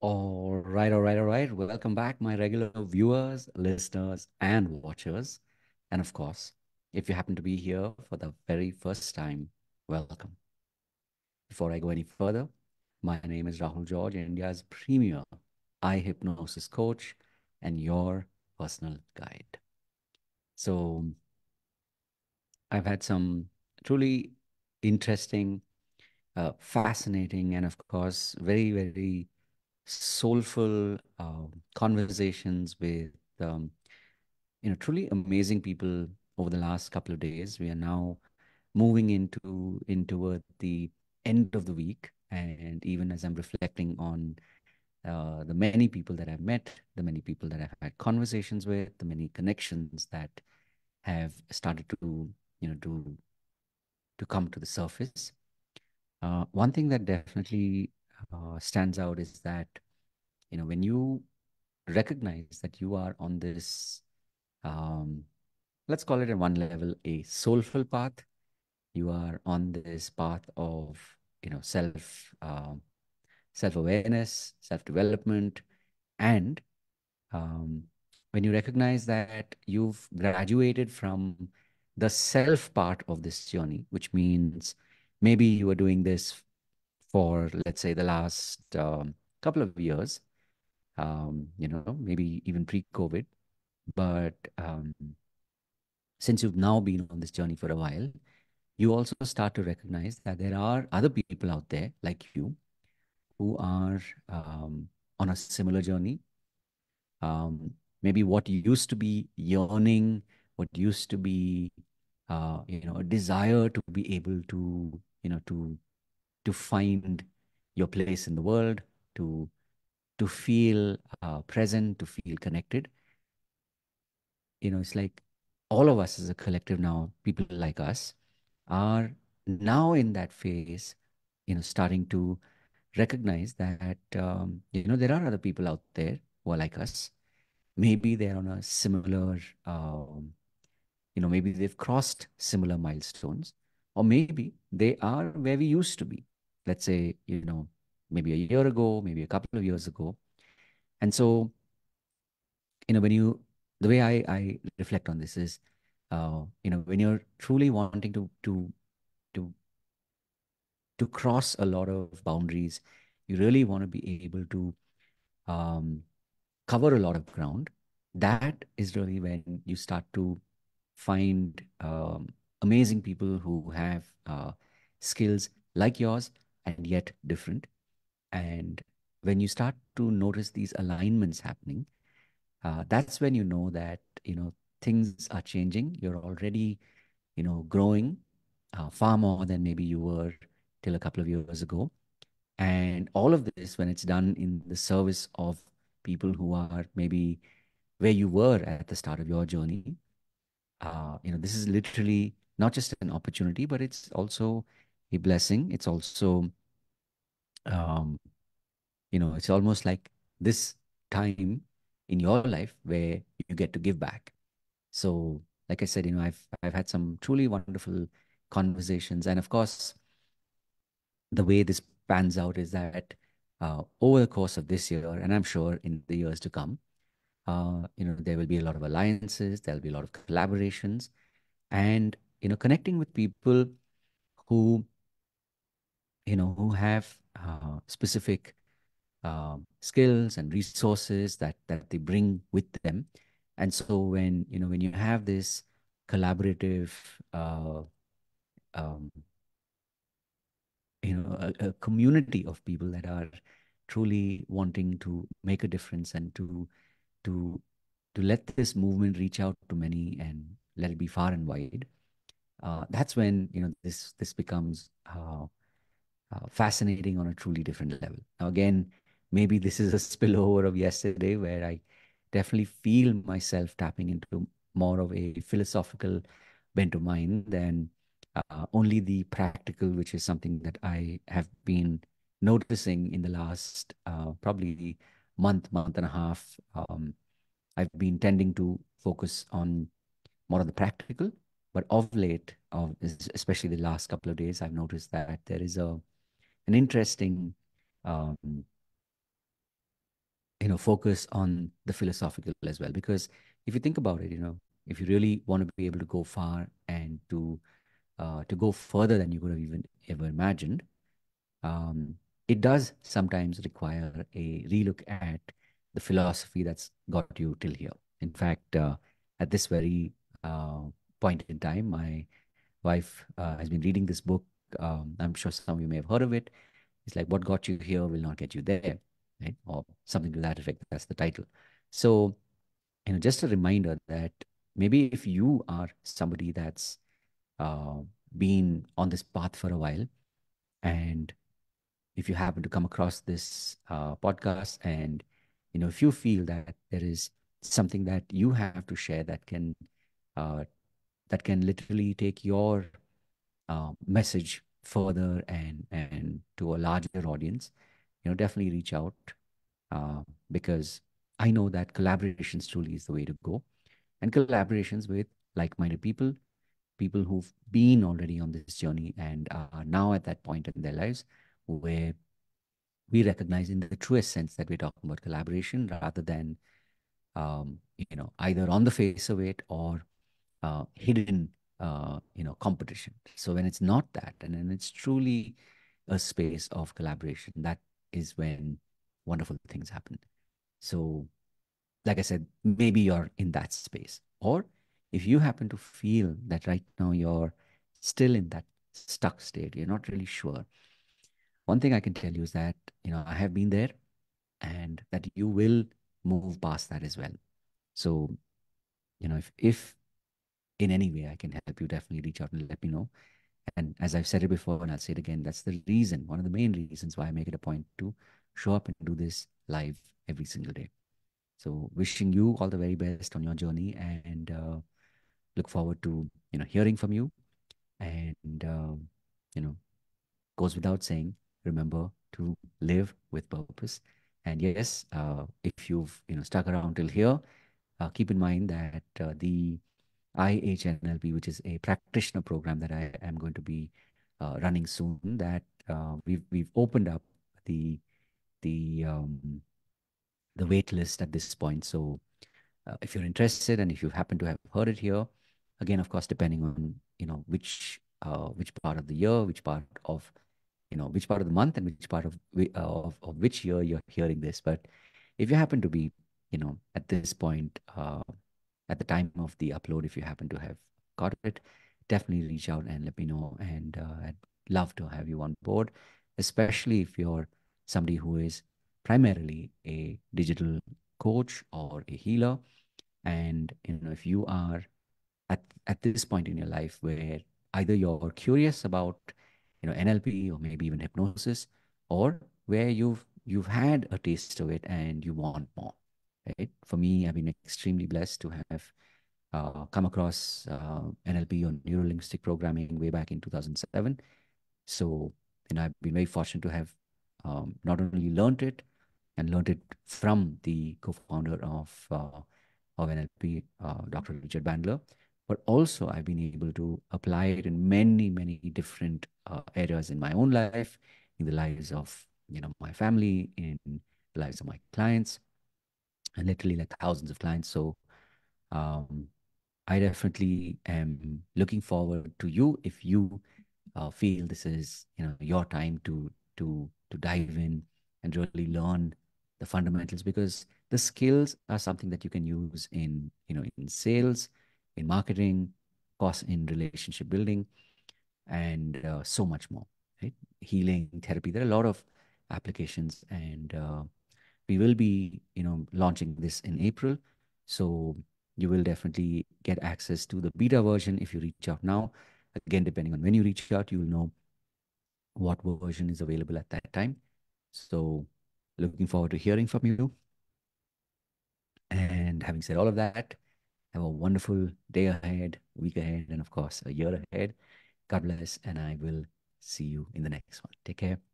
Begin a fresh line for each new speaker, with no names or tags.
All right. Welcome back, my regular viewers, listeners, and watchers. And of course, if you happen to be here for the very first time, welcome. Before I go any further, my name is Rahul George, India's premier eye hypnosis coach and your personal guide. So, I've had some truly interesting, fascinating, and of course, very soulful conversations with truly amazing people over the last couple of days. We are now moving into the end of the week, and even as I'm reflecting on the many people that I've met, the many people that I've had conversations with, the many connections that have started to you know to come to the surface. One thing that definitely stands out is that when you recognize that you are on this, um, let's call it at one level a soulful path. You are on this path of self awareness, self development, and um, when you recognize that you've graduated from the self part of this journey, which means maybe you were doing this for, let's say, the last couple of years, maybe even pre-COVID. But since you've now been on this journey for a while, you also start to recognize that there are other people out there like you who are on a similar journey. Um, Maybe what used to be yearning, what used to be, a desire to be able to, to find your place in the world, to to feel present, to feel connected. It's like all of us as a collective now, people like us, are now in that phase, starting to recognize that, there are other people out there who are like us. Maybe they're on a similar, maybe they've crossed similar milestones, or maybe they are where we used to be. Let's say, maybe a year ago, maybe a couple of years ago. And so, when the way I reflect on this is, when you're truly wanting to to cross a lot of boundaries, you really want to be able to um, cover a lot of ground. That is really when you start to find amazing people who have skills like yours and yet different. And when you start to notice these alignments happening, that's when you know that things are changing. You're already growing far more than maybe you were till a couple of years ago. And all of this, when it's done in the service of people who are maybe where you were at the start of your journey, this is literally not just an opportunity, but it's also a blessing. It's also, um, it's almost like this time in your life where you get to give back. So, like I said, I've had some truly wonderful conversations, and of course, the way this pans out is that over the course of this year, and I'm sure in the years to come, there will be a lot of alliances, there'll be a lot of collaborations, and connecting with people who who have specific skills and resources that they bring with them. And so when you have this collaborative uh, um, a community of people that are truly wanting to make a difference and to to let this movement reach out to many and let it be far and wide, that's when this becomes fascinating on a truly different level. Now, again, maybe this is a spillover of yesterday where I definitely feel myself tapping into more of a philosophical bent of mind than only the practical, which is something that I have been noticing in the last probably month and a half. I've been tending to focus on more of the practical, but of late, especially the last couple of days, I've noticed that there is an interesting um, focus on the philosophical as well. Because if you think about it, if you really want to be able to go far and to go further than you could have even ever imagined, um, it does sometimes require a relook at the philosophy that's got you till here. In fact, at this very uh, point in time, my wife has been reading this book. I'm sure some of you may have heard of it. It's like, "What got you here will not get you there," right? Or something to that effect. That's the title. So, just a reminder that maybe if you are somebody that's uh, been on this path for a while, and if you happen to come across this podcast, and if you feel that there is something that you have to share uh, that can literally take your message further and to a larger audience, definitely reach out, uh, because I know that collaborations truly is the way to go, and collaborations with like-minded people, people who've been already on this journey and are now at that point in their lives where we recognize in the truest sense that we're talking about collaboration rather than either on the face of it or hidden competition. So when it's not that, and then it's truly a space of collaboration, that is when wonderful things happen. So like I said, maybe you're in that space, or if you happen to feel that right now you're still in that stuck state, you're not really sure, one thing I can tell you is that I have been there, and that you will move past that as well. So, if in any way I can help you, definitely reach out and let me know. And as I've said it before, and I'll say it again, that's the reason, one of the main reasons why I make it a point to show up and do this live every single day. So, wishing you all the very best on your journey, and look forward to hearing from you. And you know, goes without saying, remember to live with purpose. And yes, if you've stuck around till here, keep in mind that the IHNLP, which is a practitioner program that I am going to be running soon, that we've opened up the the um, the wait list at this point. So if you're interested, and if you happen to have heard it here, again, of course, depending on which part of the year, which part of the month, and which part of which year you're hearing this. But if you happen to be, at this point, at the time of the upload, if you happen to have got it, definitely reach out and let me know. And I'd love to have you on board, especially if you're somebody who is primarily a digital coach or a healer. And if you are at this point in your life where either you're curious about NLP or maybe even hypnosis, or where you've had a taste of it and you want more, right? For me, I've been extremely blessed to have come across NLP or neuro linguistic programming way back in 2007. So I've been very fortunate to have not only learned it, and learned it from the co-founder of NLP, Dr. Richard Bandler, but also I've been able to apply it in many, many different areas in my own life, in the lives of my family, in the lives of my clients, and literally like thousands of clients. So um, I definitely am looking forward to you if you feel this is your time to dive in and really learn the fundamentals, because the skills are something that you can use in in sales, in marketing, of course, in relationship building, and so much more, right? Healing, therapy, there are a lot of applications. And we will be launching this in April. So you will definitely get access to the beta version if you reach out now. Again, depending on when you reach out, you will know what version is available at that time. So looking forward to hearing from you. And having said all of that, have a wonderful day ahead, week ahead, and of course, a year ahead. God bless, and I will see you in the next one. Take care.